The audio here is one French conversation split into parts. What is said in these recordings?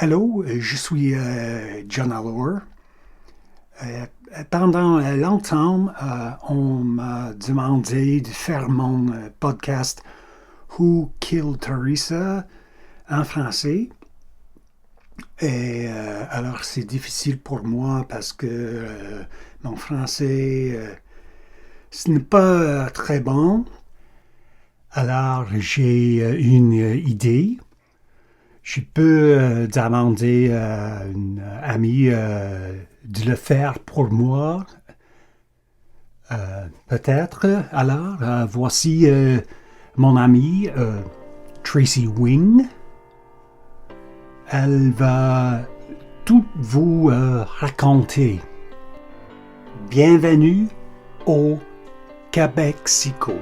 Allô, je suis John Allor. Pendant longtemps, on m'a demandé de faire mon podcast Who Killed Teresa en français. Et alors c'est difficile pour moi parce que mon français ce n'est pas très bon. Alors j'ai une idée. Je peux demander à une amie de le faire pour moi, peut-être. Alors, voici mon amie Tracy Wing. Elle va tout vous raconter. Bienvenue au Québec-Sico.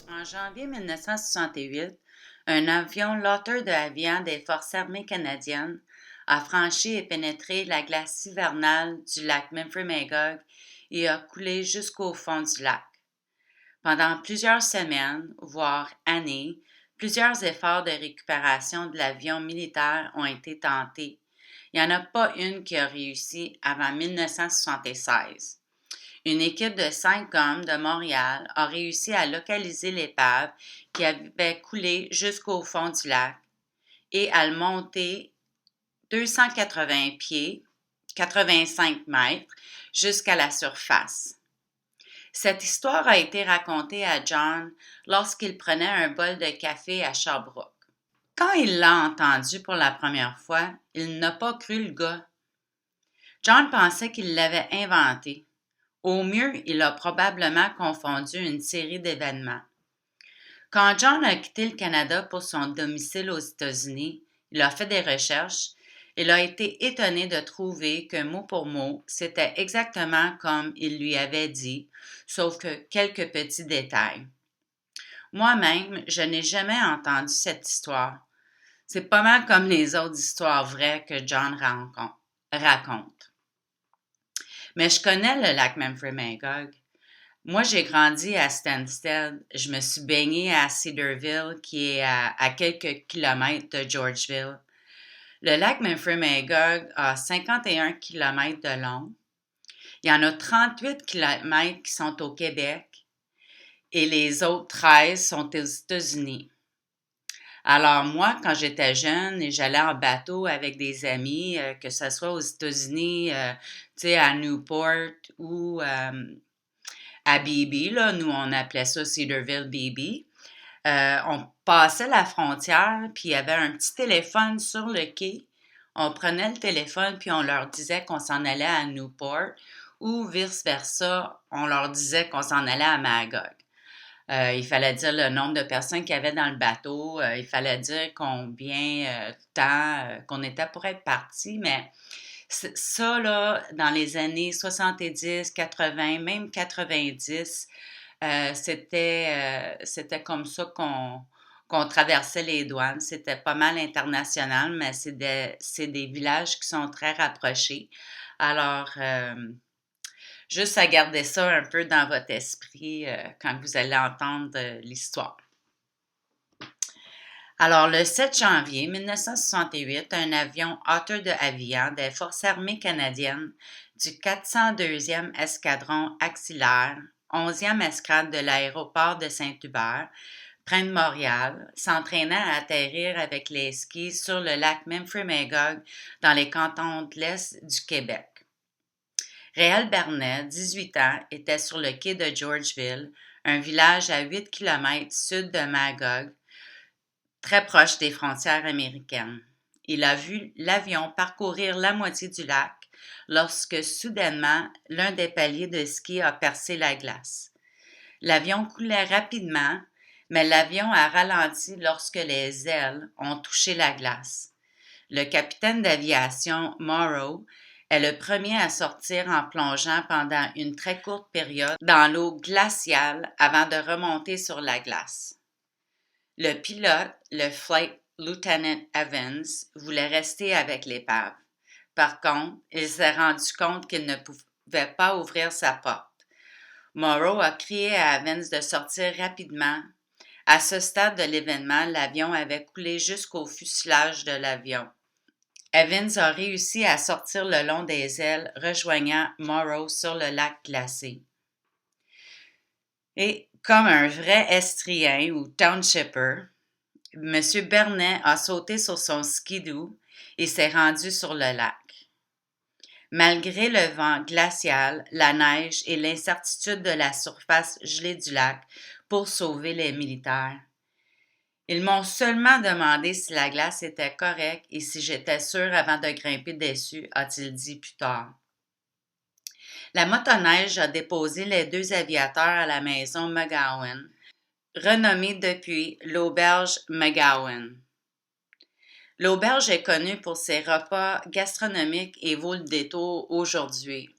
En janvier 1968, un avion Lotter de Avion des Forces armées canadiennes a franchi et pénétré la glace hivernale du lac Memphremagog et a coulé jusqu'au fond du lac. Pendant plusieurs semaines, voire années, plusieurs efforts de récupération de l'avion militaire ont été tentés. Il n'y en a pas une qui a réussi avant 1976. Une équipe de 5 hommes de Montréal a réussi à localiser l'épave qui avait coulé jusqu'au fond du lac et à le monter 280 pieds, 85 mètres, jusqu'à la surface. Cette histoire a été racontée à John lorsqu'il prenait un bol de café à Sherbrooke. Quand il l'a entendu pour la première fois, il n'a pas cru le gars. John pensait qu'il l'avait inventé. Au mieux, il a probablement confondu une série d'événements. Quand John a quitté le Canada pour son domicile aux États-Unis, il a fait des recherches. Il a été étonné de trouver que mot pour mot, c'était exactement comme il lui avait dit, sauf que quelques petits détails. Moi-même, je n'ai jamais entendu cette histoire. C'est pas mal comme les autres histoires vraies que John raconte. Mais je connais le lac Memphremagog. Moi, j'ai grandi à Stansted. Je me suis baignée à Cedarville, qui est à quelques kilomètres de Georgeville. Le lac Memphremagog a 51 kilomètres de long. Il y en a 38 kilomètres qui sont au Québec et les autres 13 sont aux États-Unis. Alors moi, quand j'étais jeune et j'allais en bateau avec des amis, que ce soit aux États-Unis, tu sais, à Newport ou à Beebe, là, nous on appelait ça Cedarville Beebe. On passait la frontière, puis il y avait un petit téléphone sur le quai. On prenait le téléphone, puis on leur disait qu'on s'en allait à Newport, ou vice-versa, on leur disait qu'on s'en allait à Magog. Il fallait dire le nombre de personnes qu'il y avait dans le bateau, il fallait dire combien de temps qu'on était pour être parti, mais ça, là, dans les années 70, 80, même 90, c'était comme ça qu'on traversait les douanes. C'était pas mal international, mais c'est des villages qui sont très rapprochés. Alors, juste à garder ça un peu dans votre esprit quand vous allez entendre l'histoire. Alors, le 7 janvier 1968, un avion Otter de Avion des Forces armées canadiennes du 402e escadron axillaire, 11e escadre de l'aéroport de Saint-Hubert, près de Montréal, s'entraînait à atterrir avec les skis sur le lac Memphremagog dans les cantons de l'Est du Québec. Réal Bernet, 18 ans, était sur le quai de Georgeville, un village à 8 km sud de Magog, très proche des frontières américaines. Il a vu l'avion parcourir la moitié du lac lorsque soudainement l'un des paliers de ski a percé la glace. L'avion coulait rapidement, mais l'avion a ralenti lorsque les ailes ont touché la glace. Le capitaine d'aviation Morrow est le premier à sortir en plongeant pendant une très courte période dans l'eau glaciale avant de remonter sur la glace. Le pilote, le Flight Lieutenant Evans, voulait rester avec l'épave. Par contre, il s'est rendu compte qu'il ne pouvait pas ouvrir sa porte. Morrow a crié à Evans de sortir rapidement. À ce stade de l'événement, l'avion avait coulé jusqu'au fuselage de l'avion. Evans a réussi à sortir le long des ailes, rejoignant Morrow sur le lac glacé. Et comme un vrai estrien ou townshipper, M. Bernet a sauté sur son skidoo et s'est rendu sur le lac. Malgré le vent glacial, la neige et l'incertitude de la surface gelée du lac pour sauver les militaires. Ils m'ont seulement demandé si la glace était correcte et si j'étais sûr avant de grimper dessus, a-t-il dit plus tard. La motoneige a déposé les deux aviateurs à la maison McGowan, renommée depuis l'auberge McGowan. L'auberge est connue pour ses repas gastronomiques et vaut le détour aujourd'hui.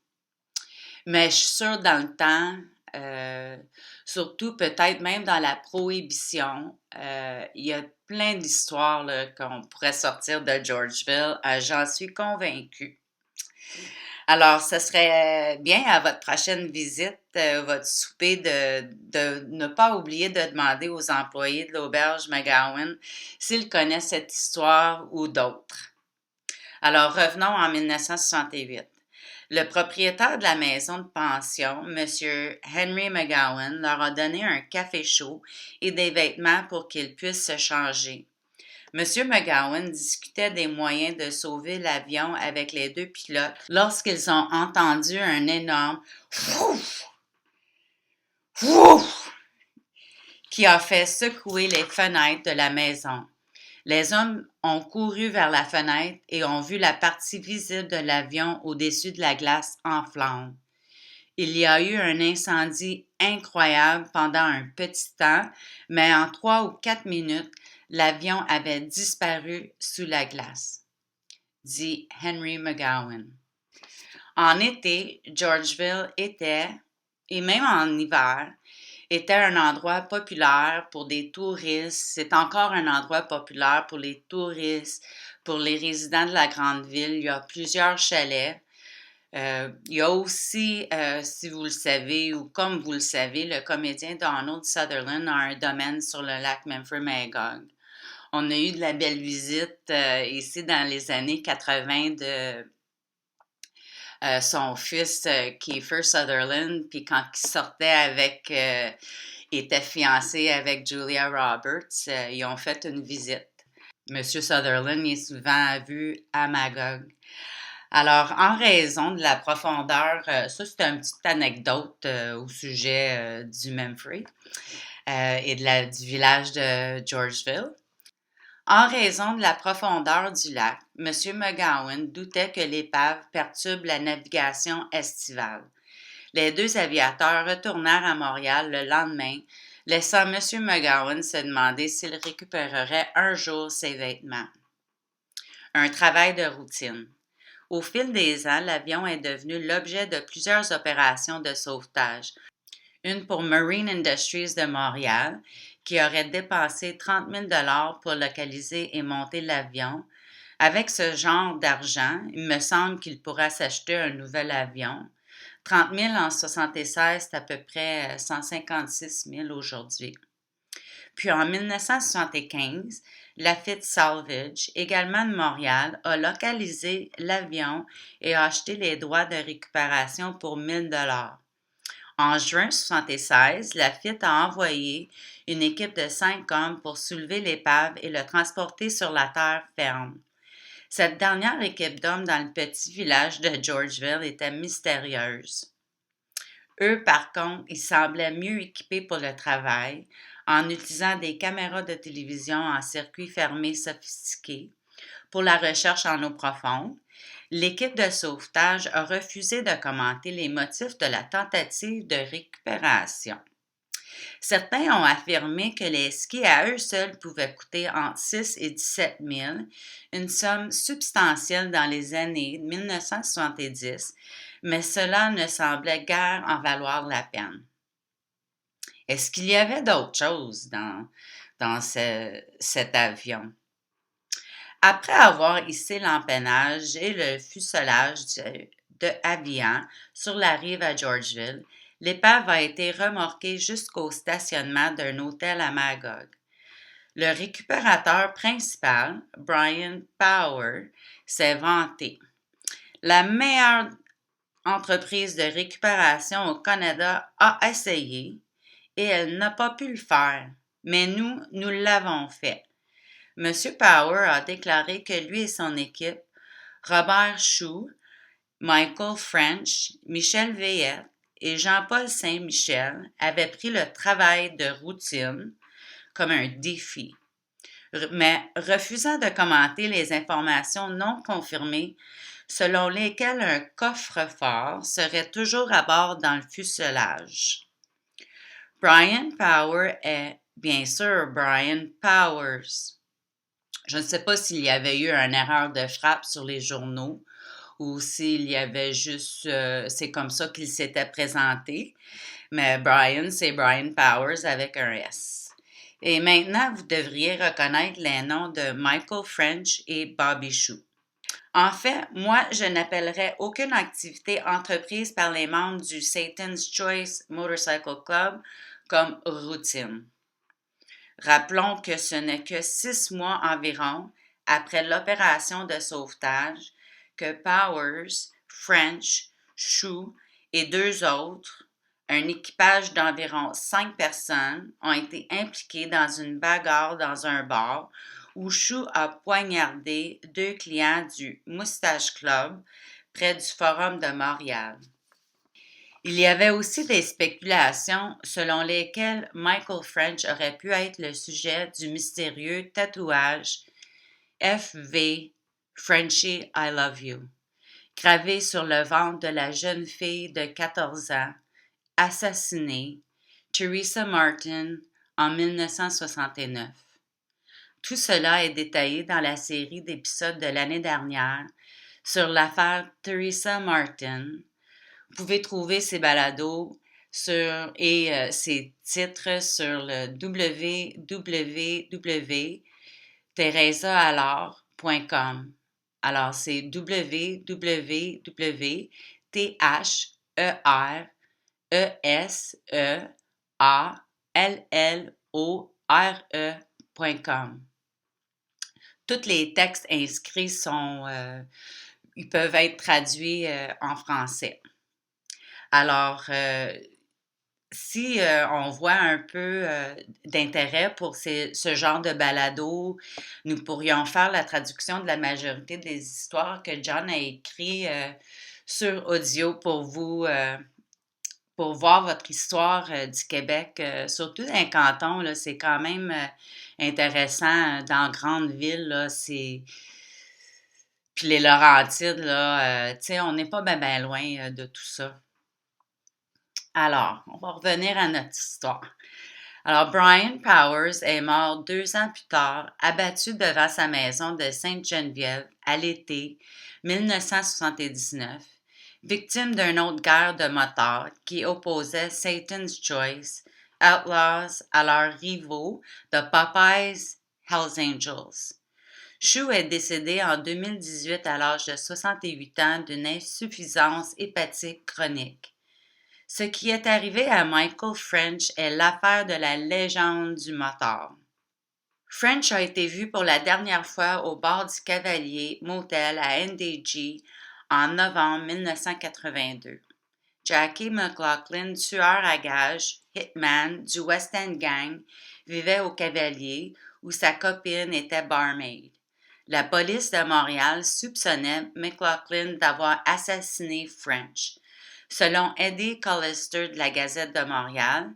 Mais je suis sûre dans le temps, surtout peut-être même dans la prohibition, il y a plein d'histoires là, qu'on pourrait sortir de Georgeville, j'en suis convaincue. Alors, ce serait bien à votre prochaine visite, votre souper, de ne pas oublier de demander aux employés de l'auberge McGowan s'ils connaissent cette histoire ou d'autres. Alors, revenons en 1968. Le propriétaire de la maison de pension, M. Henry McGowan, leur a donné un café chaud et des vêtements pour qu'ils puissent se changer. M. McGowan discutait des moyens de sauver l'avion avec les deux pilotes lorsqu'ils ont entendu un énorme « Ouf! Ouf! » qui a fait secouer les fenêtres de la maison. Les hommes ont couru vers la fenêtre et ont vu la partie visible de l'avion au-dessus de la glace en flammes. Il y a eu un incendie incroyable pendant un petit temps, mais en 3 ou 4 minutes, l'avion avait disparu sous la glace, dit Henry McGowan. En été, Georgeville était, et même en hiver, était un endroit populaire pour des touristes. C'est encore un endroit populaire pour les touristes, pour les résidents de la grande ville. Il y a plusieurs chalets. Il y a aussi, si vous le savez ou comme vous le savez, le comédien Donald Sutherland a un domaine sur le lac Memphremagog. On a eu de la belle visite ici dans les années 80 de son fils Kiefer Sutherland, puis quand il sortait avec, était fiancé avec Julia Roberts, ils ont fait une visite. Monsieur Sutherland est souvent vu à Magog. Alors, en raison de la profondeur, ça c'est une petite anecdote au sujet du Memphrey et du village de Georgeville. En raison de la profondeur du lac, M. McGowan doutait que l'épave perturbe la navigation estivale. Les deux aviateurs retournèrent à Montréal le lendemain, laissant M. McGowan se demander s'il récupérerait un jour ses vêtements. Un travail de routine. Au fil des ans, l'avion est devenu l'objet de plusieurs opérations de sauvetage. Une pour Marine Industries de Montréal, qui aurait dépensé 30 000 $ pour localiser et monter l'avion. Avec ce genre d'argent, il me semble qu'il pourra s'acheter un nouvel avion. 30 000 en 1976, c'est à peu près 156 000 aujourd'hui. Puis en 1975, Lafitte Salvage, également de Montréal, a localisé l'avion et a acheté les droits de récupération pour 1 000 $. En juin 1976, Lafitte a envoyé une équipe de 5 hommes pour soulever l'épave et le transporter sur la terre ferme. Cette dernière équipe d'hommes dans le petit village de Georgeville était mystérieuse. Eux, par contre, ils semblaient mieux équipés pour le travail, en utilisant des caméras de télévision en circuit fermé sophistiqués pour la recherche en eau profonde. L'équipe de sauvetage a refusé de commenter les motifs de la tentative de récupération. Certains ont affirmé que les skis à eux seuls pouvaient coûter entre 6 et 17 000, une somme substantielle dans les années 1970, mais cela ne semblait guère en valoir la peine. Est-ce qu'il y avait d'autres choses dans cet avion. Après avoir hissé l'empennage et le fuselage de Avian sur la rive à Georgeville, l'épave a été remorquée jusqu'au stationnement d'un hôtel à Magog. Le récupérateur principal, Brian Power, s'est vanté. La meilleure entreprise de récupération au Canada a essayé et elle n'a pas pu le faire, mais nous l'avons fait. M. Power a déclaré que lui et son équipe, Robert Chou, Michael French, Michel Veillette et Jean-Paul Saint-Michel, avaient pris le travail de routine comme un défi, mais refusant de commenter les informations non confirmées selon lesquelles un coffre-fort serait toujours à bord dans le fuselage. Brian Power est, bien sûr, Brian Powers. Je ne sais pas s'il y avait eu une erreur de frappe sur les journaux ou s'il y avait juste, c'est comme ça qu'il s'était présenté. Mais Brian, c'est Brian Powers avec un S. Et maintenant, vous devriez reconnaître les noms de Michael French et Bobby Chou. En fait, moi, je n'appellerais aucune activité entreprise par les membres du Satan's Choice Motorcycle Club comme routine. Rappelons que ce n'est que 6 mois environ après l'opération de sauvetage que Powers, French, Chou et 2 autres, un équipage d'environ 5 personnes, ont été impliqués dans une bagarre dans un bar où Chou a poignardé 2 clients du Moustache Club près du Forum de Montréal. Il y avait aussi des spéculations selon lesquelles Michael French aurait pu être le sujet du mystérieux tatouage FV Frenchy I Love You, gravé sur le ventre de la jeune fille de 14 ans assassinée, Teresa Martin, en 1969. Tout cela est détaillé dans la série d'épisodes de l'année dernière sur l'affaire Teresa Martin. Vous pouvez trouver ces balados et ces titres sur le www.theresaallard.com. Alors, c'est www.theresaallore.com. Tous les textes inscrits ils peuvent être traduits en français. Alors, si on voit un peu d'intérêt pour ce genre de balado, nous pourrions faire la traduction de la majorité des histoires que John a écrites sur audio pour vous, pour voir votre histoire du Québec, surtout dans les cantons, là, c'est quand même intéressant. Dans grandes villes, là, puis les Laurentides, là, tu sais, on n'est pas bien loin de tout ça. Alors, on va revenir à notre histoire. Alors, Brian Powers est mort 2 ans plus tard, abattu devant sa maison de Sainte-Geneviève à l'été 1979, victime d'une autre guerre de motards qui opposait Satan's Choice, Outlaws, à leurs rivaux de Popeyes Hells Angels. Chou est décédé en 2018 à l'âge de 68 ans d'une insuffisance hépatique chronique. Ce qui est arrivé à Michael French est l'affaire de la légende du motard. French a été vu pour la dernière fois au bar du Cavalier Motel à NDG en novembre 1982. Jackie McLaughlin, tueur à gages, hitman du West End Gang, vivait au Cavalier où sa copine était barmaid. La police de Montréal soupçonnait McLaughlin d'avoir assassiné French. Selon Eddie Collister de la Gazette de Montréal,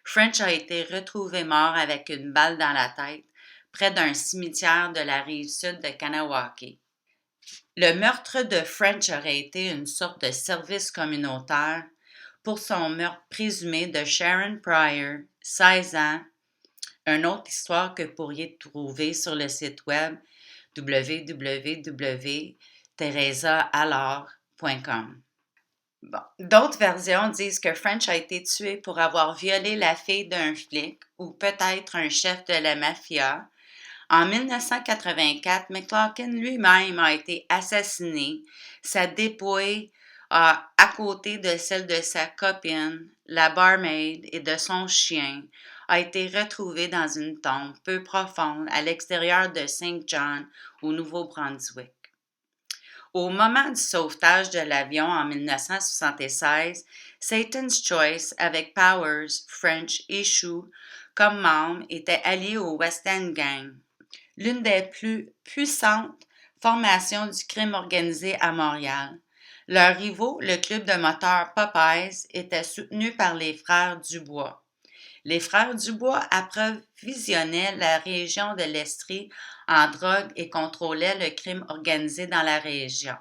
French a été retrouvé mort avec une balle dans la tête près d'un cimetière de la rive sud de Kanawake. Le meurtre de French aurait été une sorte de service communautaire pour son meurtre présumé de Sharon Pryor, 16 ans, une autre histoire que vous pourriez trouver sur le site web www.theresaallard.com. Bon. D'autres versions disent que French a été tué pour avoir violé la fille d'un flic ou peut-être un chef de la mafia. En 1984, McLaughlin lui-même a été assassiné. Sa dépouille, à côté de celle de sa copine, la barmaid et de son chien, a été retrouvée dans une tombe peu profonde à l'extérieur de Saint John, au Nouveau-Brunswick. Au moment du sauvetage de l'avion en 1976, Satan's Choice, avec Powers, French et Chou comme membres, était allié au West End Gang, l'une des plus puissantes formations du crime organisé à Montréal. Leurs rivaux, le club de moteurs Popeyes, était soutenu par les frères Dubois. Les frères Dubois approvisionnaient la région de l'Estrie en drogue et contrôlaient le crime organisé dans la région.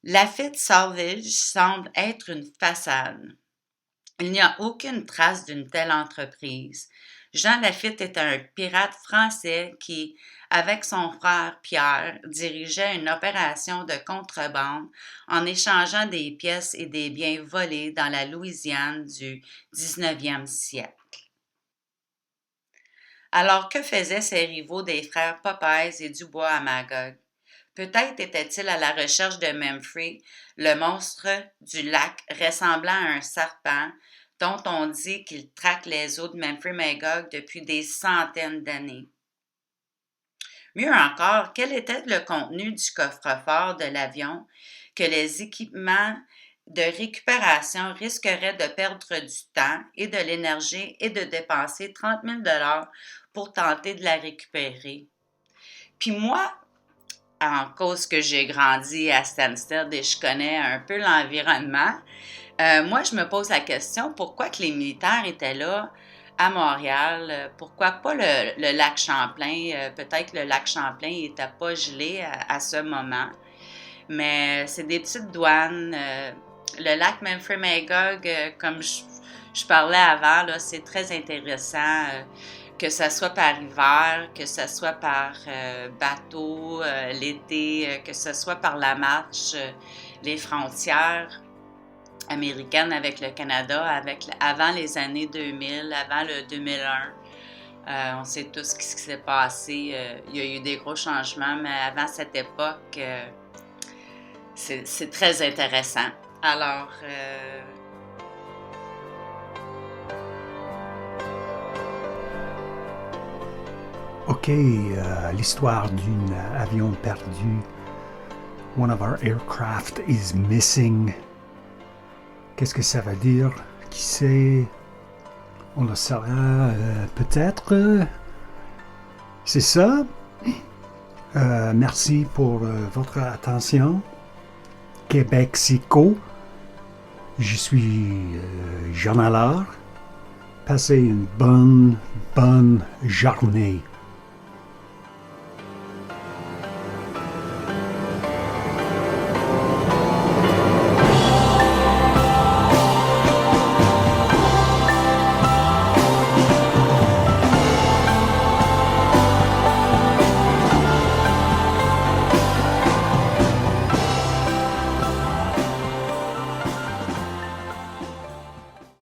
Lafitte Salvage semble être une façade. Il n'y a aucune trace d'une telle entreprise. Jean Lafitte était un pirate français qui, avec son frère Pierre, dirigeait une opération de contrebande en échangeant des pièces et des biens volés dans la Louisiane du 19e siècle. Alors, que faisaient ces rivaux des frères Popeyes et Dubois à Magog? Peut-être étaient-ils à la recherche de Memphrey, le monstre du lac ressemblant à un serpent dont on dit qu'il traque les eaux de Memphrey-Magog depuis des centaines d'années. Mieux encore, quel était le contenu du coffre-fort de l'avion que les équipements de récupération risqueraient de perdre du temps et de l'énergie et de dépenser 30 000 $ pour tenter de la récupérer? Puis moi, en cause que j'ai grandi à Stansted et je connais un peu l'environnement, moi, je me pose la question, pourquoi que les militaires étaient là à Montréal? Pourquoi pas le lac Champlain? Peut-être que le lac Champlain n'était pas gelé à ce moment. Mais c'est des petites douanes. Le lac Memphrey-Magog, comme je parlais avant, là, c'est très intéressant. Que ce soit par hiver, que ce soit par bateau l'été, que ce soit par la marche, les frontières américaines avec le Canada, avant les années 2000, avant le 2001. On sait tous ce qui s'est passé. Il y a eu des gros changements, mais avant cette époque, c'est très intéressant. Alors, OK, l'histoire d'un avion perdu. One of our aircraft is missing. Qu'est-ce que ça veut dire? Qui sait? On le saura peut-être. C'est ça. Merci pour votre attention. Québexico. Je suis Jean Allard. Passez une bonne journée.